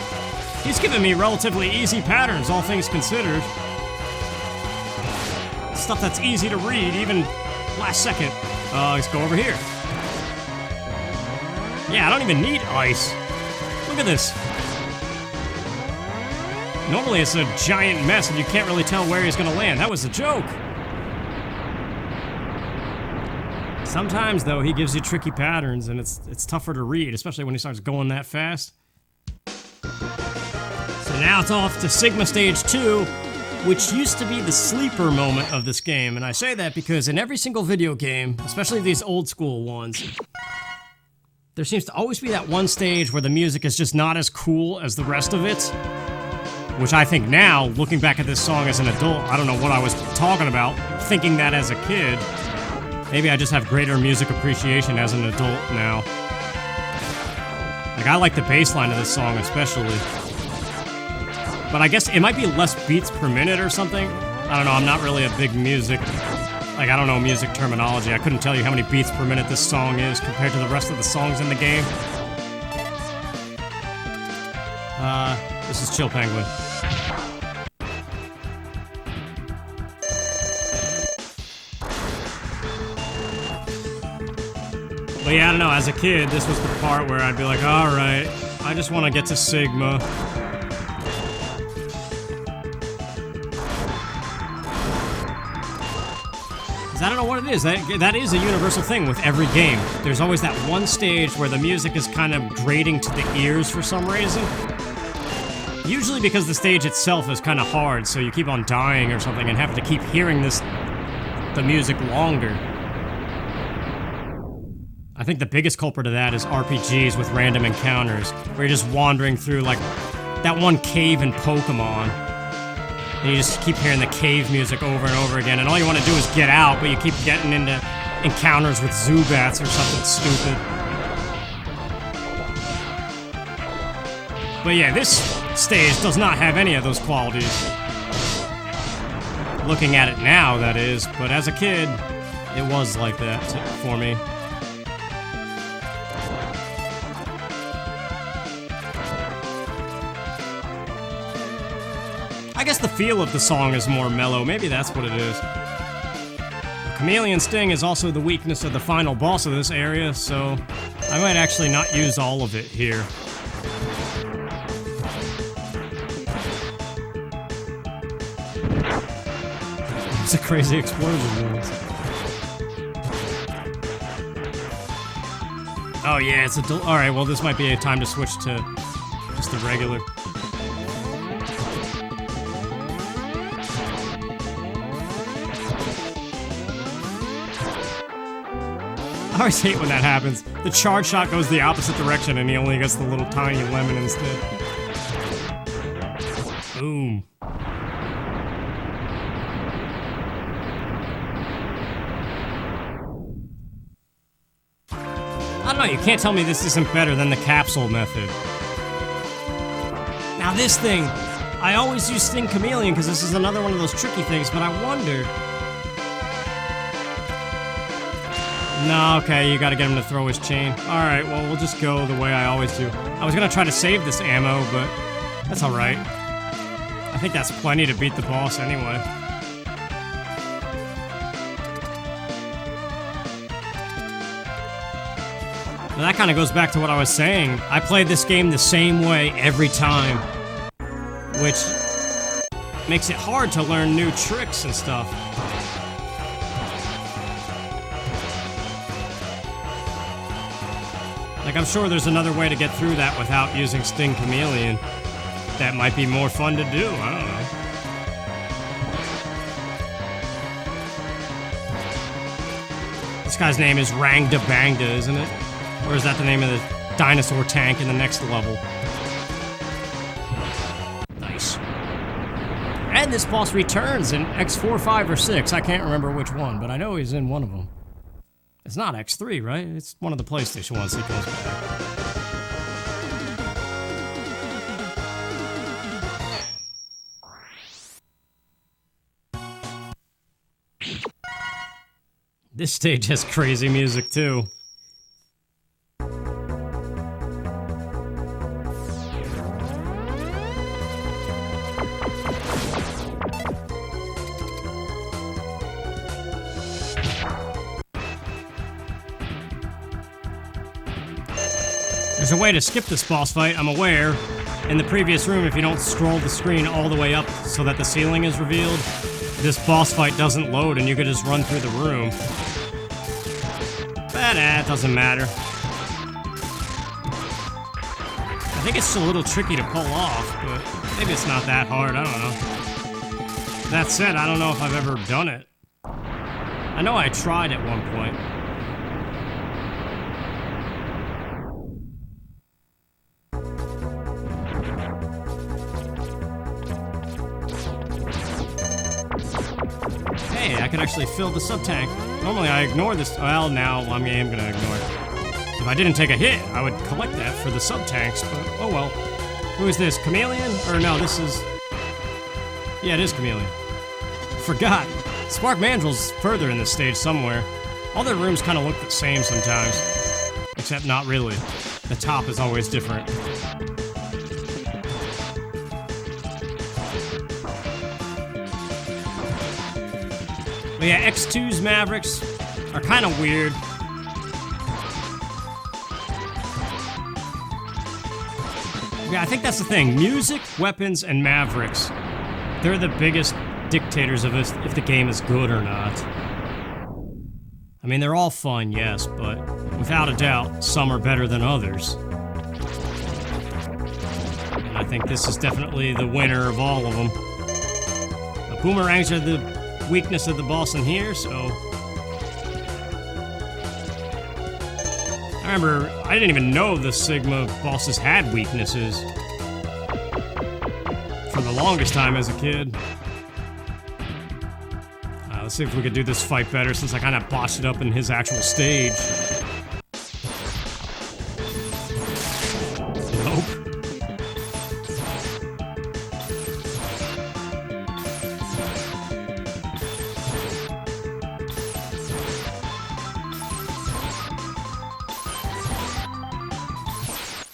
he's giving me relatively easy patterns, all things considered. Stuff that's easy to read, even last second. Let's go over here. Yeah, I don't even need ice. Look at this. Normally it's a giant mess and you can't really tell where he's gonna land. That was a joke. Sometimes, though, he gives you tricky patterns and it's tougher to read, especially when he starts going that fast. So now it's off to Sigma Stage 2, which used to be the sleeper moment of this game. And I say that because in every single video game, especially these old school ones, there seems to always be that one stage where the music is just not as cool as the rest of it. Which I think now, looking back at this song as an adult, I don't know what I was talking about, thinking that as a kid. Maybe I just have greater music appreciation as an adult now. Like, I like the bass line of this song especially. But I guess it might be less beats per minute or something. I don't know, I'm not really a big music... Like, I don't know music terminology. I couldn't tell you how many beats per minute this song is compared to the rest of the songs in the game. This is Chill Penguin. But yeah, I don't know, as a kid, this was the part where I'd be like, alright, I just want to get to Sigma. I don't know what it is. That is a universal thing with every game. There's always that one stage where the music is kind of grating to the ears for some reason. Usually because the stage itself is kind of hard, so you keep on dying or something and have to keep hearing the music longer. I think the biggest culprit of that is RPGs with random encounters, where you're just wandering through like that one cave in Pokemon. And you just keep hearing the cave music over and over again, and all you want to do is get out, but you keep getting into encounters with Zubats or something stupid. But yeah, this stage does not have any of those qualities. Looking at it now, that is, but as a kid, it was like that for me. I guess the feel of the song is more mellow. Maybe that's what it is. Chameleon Sting is also the weakness of the final boss of this area, so I might actually not use all of it here. It's a crazy explosion. Oh yeah, it's a alright, well this might be a time to switch to just the regular. I always hate when that happens. The charge shot goes the opposite direction and he only gets the little tiny lemon instead. Boom. I don't know, you can't tell me this isn't better than the capsule method. Now this thing, I always use Sting Chameleon because this is another one of those tricky things, but I wonder... No, okay, you gotta get him to throw his chain. Alright, well, we'll just go the way I always do. I was gonna try to save this ammo, but that's alright. I think that's plenty to beat the boss anyway. Now that kind of goes back to what I was saying. I played this game the same way every time, which makes it hard to learn new tricks and stuff. Like, I'm sure there's another way to get through that without using Sting Chameleon. That might be more fun to do, I don't know. This guy's name is Rangda Bangda, isn't it? Or is that the name of the dinosaur tank in the next level? Nice. And this boss returns in X4, 5, or 6. I can't remember which one, but I know he's in one of them. It's not X3, right? It's one of the PlayStation ones he comes back. This stage has crazy music, too. There's a way to skip this boss fight, I'm aware. In the previous room, if you don't scroll the screen all the way up so that the ceiling is revealed, this boss fight doesn't load and you could just run through the room. But it doesn't matter. I think it's a little tricky to pull off, but maybe it's not that hard, I don't know. That said, I don't know if I've ever done it. I know I tried at one point. I could actually fill the sub-tank. Normally I ignore this. Well, now I am gonna ignore it. If I didn't take a hit, I would collect that for the sub-tanks, but oh well. Who is this? Chameleon? Or no, this is... Yeah, it is Chameleon. Forgot. Spark Mandrill's further in this stage somewhere. All their rooms kind of look the same sometimes. Except not really. The top is always different. But yeah, X2's Mavericks are kind of weird. Yeah, I think that's the thing. Music, weapons, and Mavericks. They're the biggest dictators of if the game is good or not. I mean, they're all fun, yes, but without a doubt, some are better than others. And I think this is definitely the winner of all of them. The boomerangs are the weakness of the boss in here, so... I remember, I didn't even know the Sigma bosses had weaknesses. For the longest time as a kid. Let's see if we could do this fight better, since I kind of botched it up in his actual stage. Nope.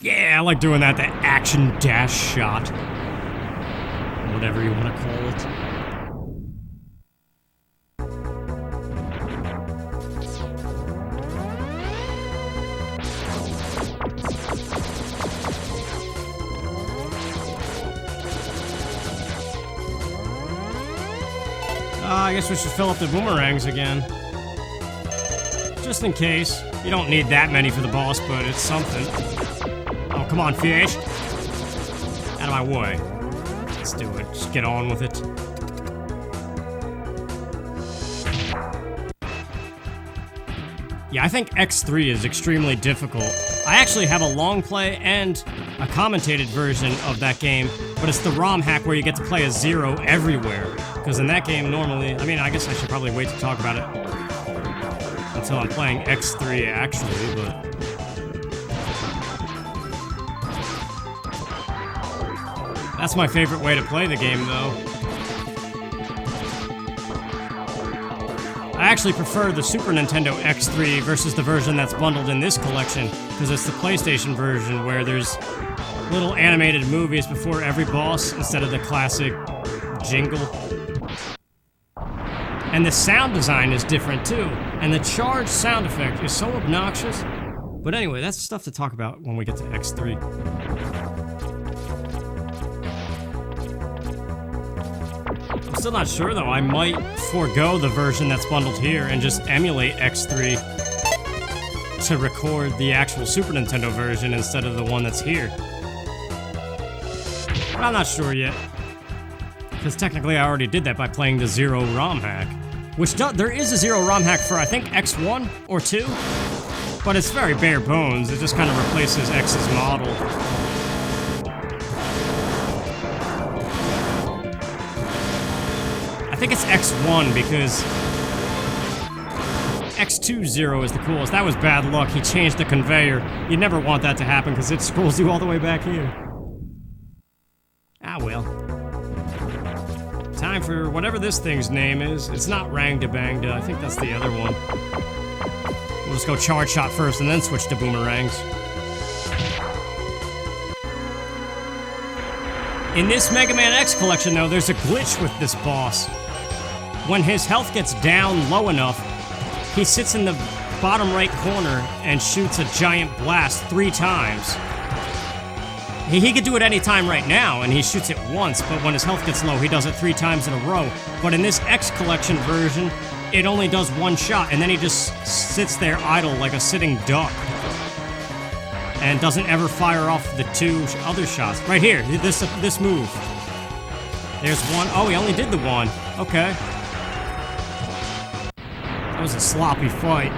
Yeah, I like doing that, the action dash shot. Whatever you want to call it. I guess we should fill up the boomerangs again. Just in case. You don't need that many for the boss, but it's something. Oh, come on, fish. Out of my way. Let's do it. Just get on with it. Yeah, I think X3 is extremely difficult. I actually have a long play and a commentated version of that game, but it's the ROM hack where you get to play as Zero everywhere. Because in that game, normally... I mean, I guess I should probably wait to talk about it until I'm playing X3, actually, but... That's my favorite way to play the game, though. I actually prefer the Super Nintendo X3 versus the version that's bundled in this collection, because it's the PlayStation version where there's little animated movies before every boss instead of the classic jingle. And the sound design is different too, and the charged sound effect is so obnoxious. But anyway, that's stuff to talk about when we get to X3. I'm still not sure though, I might forego the version that's bundled here and just emulate X3 to record the actual Super Nintendo version instead of the one that's here. But I'm not sure yet. Because technically I already did that by playing the Zero ROM hack. Which there is a Zero ROM hack for I think X1 or 2, but it's very bare bones. It just kind of replaces X's model. I think it's X1 because X2 Zero is the coolest. That was bad luck. He changed the conveyor. You never want that to happen because it scrolls you all the way back here. Ah well. Time for whatever this thing's name is. It's not Rangda Bangda. I think that's the other one. We'll just go charge shot first and then switch to boomerangs. In this Mega Man X collection, though, there's a glitch with this boss. When his health gets down low enough, he sits in the bottom right corner and shoots a giant blast 3 times. He could do it any time right now, and he shoots it once, but when his health gets low, he does it 3 times in a row. But in this X Collection version, it only does 1 shot, and then he just sits there idle like a sitting duck. And doesn't ever fire off the 2 other shots. Right here, this move. There's 1. Oh, he only did the 1. Okay. That was a sloppy fight.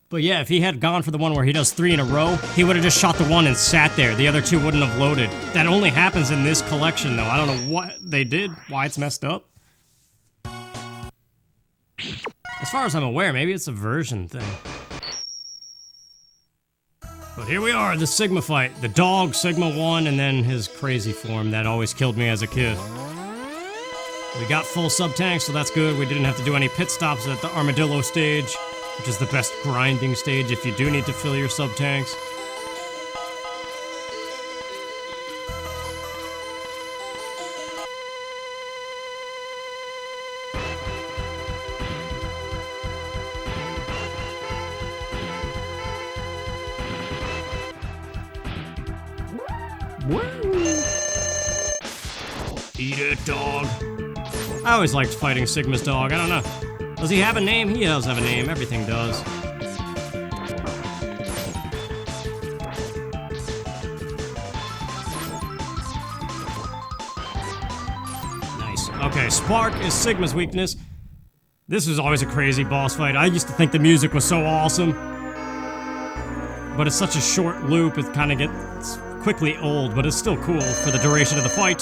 But yeah, if he had gone for the one where he does 3 in a row, he would have just shot the 1 and sat there. The other 2 wouldn't have loaded. That only happens in this collection, though. I don't know what they did, why it's messed up. As far as I'm aware, maybe it's a version thing. But here we are, the Sigma fight. The dog, Sigma 1, and then his crazy form that always killed me as a kid. We got full sub-tanks, so that's good. We didn't have to do any pit stops at the Armadillo stage, which is the best grinding stage if you do need to fill your sub-tanks. Woo! Eat it, dog. I always liked fighting Sigma's dog. I don't know. Does he have a name? He does have a name. Everything does. Nice. Okay, Spark is Sigma's weakness. This was always a crazy boss fight. I used to think the music was so awesome. But it's such a short loop, it kind of gets quickly old, but it's still cool for the duration of the fight.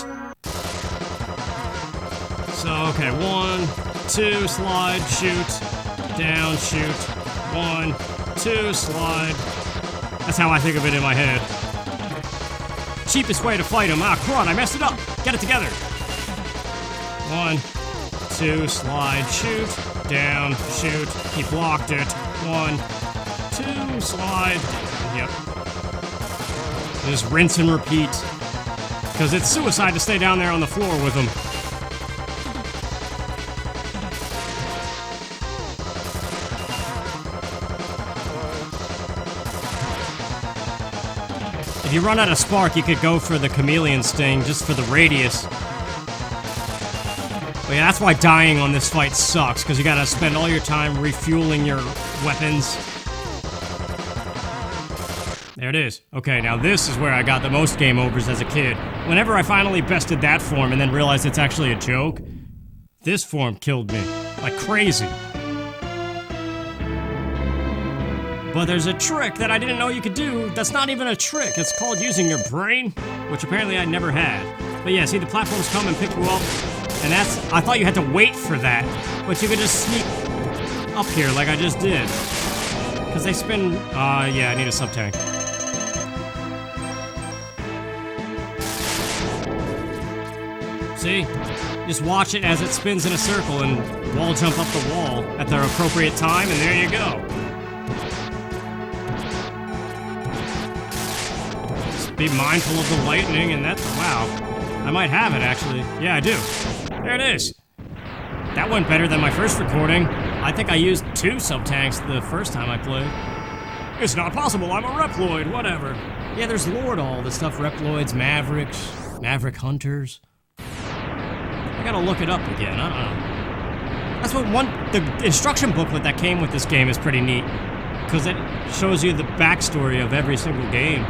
So, okay, 1, 2, slide, shoot, down, shoot, 1, 2, slide. That's how I think of it in my head. Cheapest way to fight him. Ah, crud, I messed it up. Get it together. 1, 2, slide, shoot, down, shoot. He blocked it. 1, 2, slide. Yep. Just rinse and repeat. Because it's suicide to stay down there on the floor with him. If you run out of spark, you could go for the chameleon sting, just for the radius. But yeah, that's why dying on this fight sucks, because you gotta spend all your time refueling your weapons. There it is. Okay, now this is where I got the most game overs as a kid. Whenever I finally bested that form and then realized it's actually a joke, this form killed me. Like crazy. But there's a trick that I didn't know you could do that's not even a trick. It's called using your brain, which apparently I never had. But yeah, see, the platforms come and pick you up, and I thought you had to wait for that, but you could just sneak up here like I just did. Because they spin, yeah, I need a sub-tank. See? Just watch it as it spins in a circle and wall jump up the wall at the appropriate time, and there you go. Be mindful of the lightning, and that's, wow. I might have it, actually. Yeah, I do. There it is. That went better than my first recording. I think I used 2 sub-tanks the first time I played. It's not possible, I'm a Reploid, whatever. Yeah, there's lore to all this stuff. Reploids, Mavericks, Maverick Hunters. I gotta look it up again, I don't know. That's what the instruction booklet that came with this game is pretty neat. Because it shows you the backstory of every single game.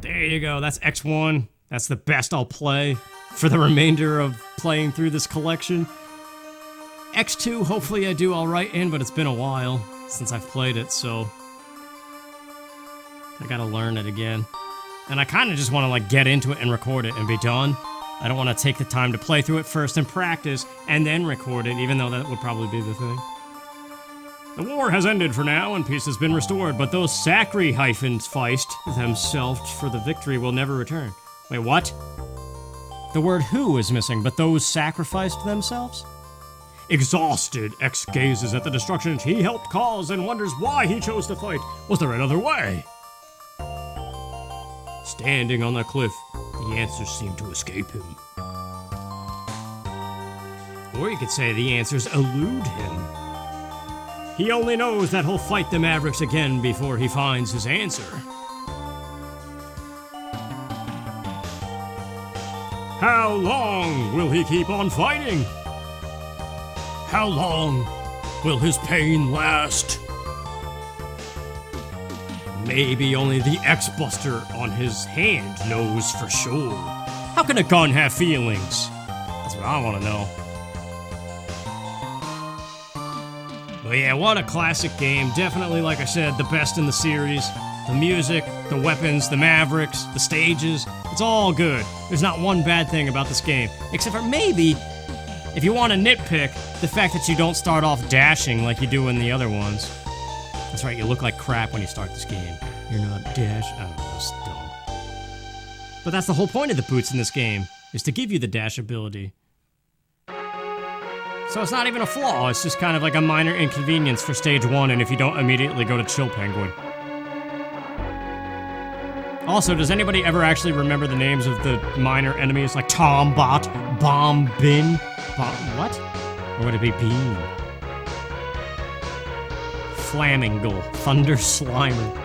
There you go, that's X1. That's the best I'll play for the remainder of playing through this collection. X2, hopefully I do alright in, but it's been a while since I've played it, so I gotta learn it again. And I kinda just wanna like get into it and record it and be done. I don't wanna take the time to play through it first and practice, and then record it, even though that would probably be the thing. The war has ended for now, and peace has been restored, but those sacrificed themselves for the victory will never return. Wait, what? The word who is missing, but those sacrificed themselves? Exhausted, X gazes at the destruction he helped cause and wonders why he chose to fight. Was there another way? Standing on the cliff, the answers seem to escape him. Or you could say the answers elude him. He only knows that he'll fight the Mavericks again before he finds his answer. How long will he keep on fighting? How long will his pain last? Maybe only the X-Buster on his hand knows for sure. How can a gun have feelings? That's what I want to know. But yeah, what a classic game. Definitely, like I said, the best in the series. The music, the weapons, the Mavericks, the stages. It's all good. There's not one bad thing about this game. Except for maybe, if you want to nitpick, the fact that you don't start off dashing like you do in the other ones. That's right, you look like crap when you start this game. You're not dash. I don't know, it's dumb. But that's the whole point of the boots in this game, is to give you the dash ability. So it's not even a flaw, it's just kind of like a minor inconvenience for stage 1 and if you don't immediately go to Chill Penguin. Also, does anybody ever actually remember the names of the minor enemies? Like Tombot, Bombin, what? Or would it be Bean? Flamingle, Thunder Slimer.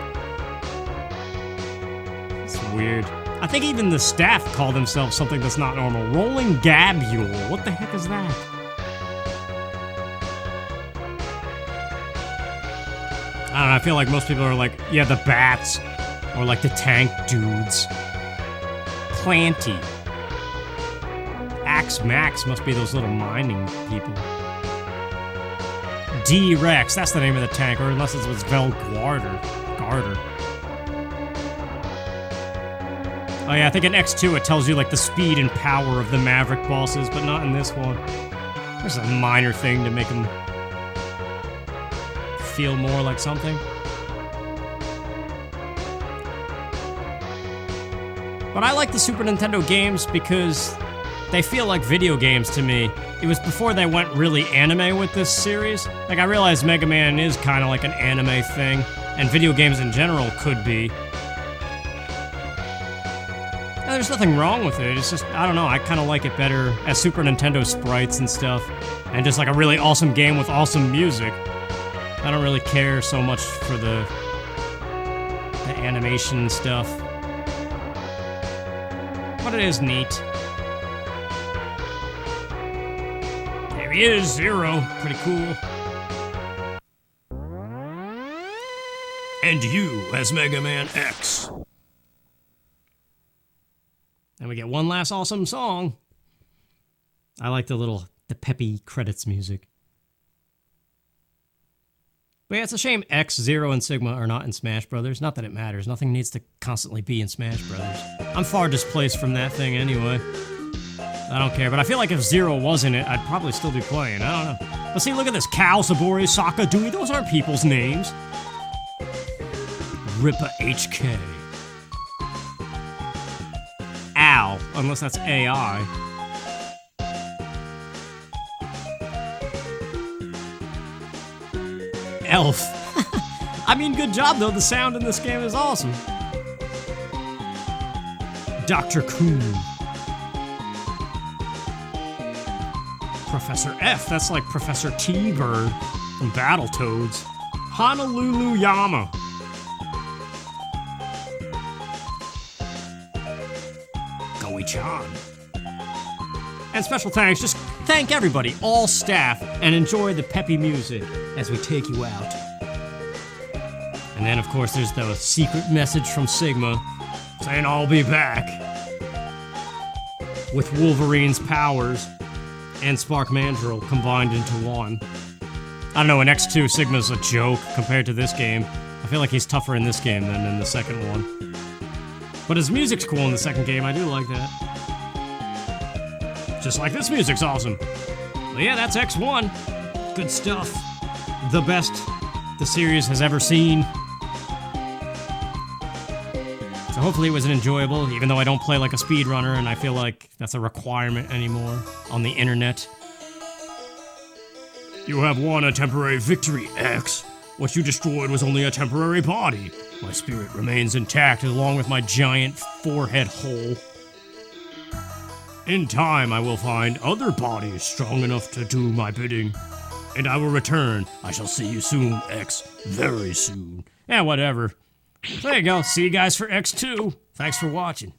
weird. I think even the staff call themselves something that's not normal. Rolling Gabule. What the heck is that? I don't know, I feel like most people are like, yeah, the bats. Or like the tank dudes. Planty. Axe Max must be those little mining people. D-Rex, that's the name of the tank, or unless it was Garter. Oh yeah, I think in X2 it tells you like the speed and power of the Maverick bosses, but not in this one. There's a minor thing to make them feel more like something. But I like the Super Nintendo games because they feel like video games to me. It was before they went really anime with this series. Like, I realize Mega Man is kind of like an anime thing, and video games in general could be. And there's nothing wrong with it, it's just, I don't know, I kind of like it better as Super Nintendo sprites and stuff, and just like a really awesome game with awesome music. I don't really care so much for the animation stuff. But it is neat. There he is, Zero. Pretty cool. And you as Mega Man X. And we get one last awesome song. I like the peppy credits music. But yeah, it's a shame X, Zero, and Sigma are not in Smash Brothers. Not that it matters. Nothing needs to constantly be in Smash Brothers. I'm far displaced from that thing anyway. I don't care, but I feel like if Zero was in it, I'd probably still be playing. I don't know. But see, look at this. Cal, Sabori, Sokka, Dewey. Those aren't people's names. Rippa HK. Al, unless that's AI. Elf. I mean, good job though, the sound in this game is awesome. Dr. Coon. Professor F, that's like Professor T-Bird from Battletoads. Honolulu Yama. Goey-chan. And special thanks, just thank everybody, all staff, and enjoy the peppy music as we take you out. And then, of course, there's the secret message from Sigma saying I'll be back with Wolverine's powers and Spark Mandrill combined into one. I don't know, in X2, Sigma's a joke compared to this game. I feel like he's tougher in this game than in the second one. But his music's cool in the second game, I do like that. Just like this music's awesome. But yeah, that's X1. Good stuff. The best the series has ever seen. So hopefully it was enjoyable, even though I don't play like a speedrunner, and I feel like that's a requirement anymore on the internet. You have won a temporary victory, X. What you destroyed was only a temporary body. My spirit remains intact along with my giant forehead hole. In time, I will find other bodies strong enough to do my bidding. And I will return. I shall see you soon, X. Very soon. Yeah, whatever. There you go. See you guys for X2. Thanks for watching.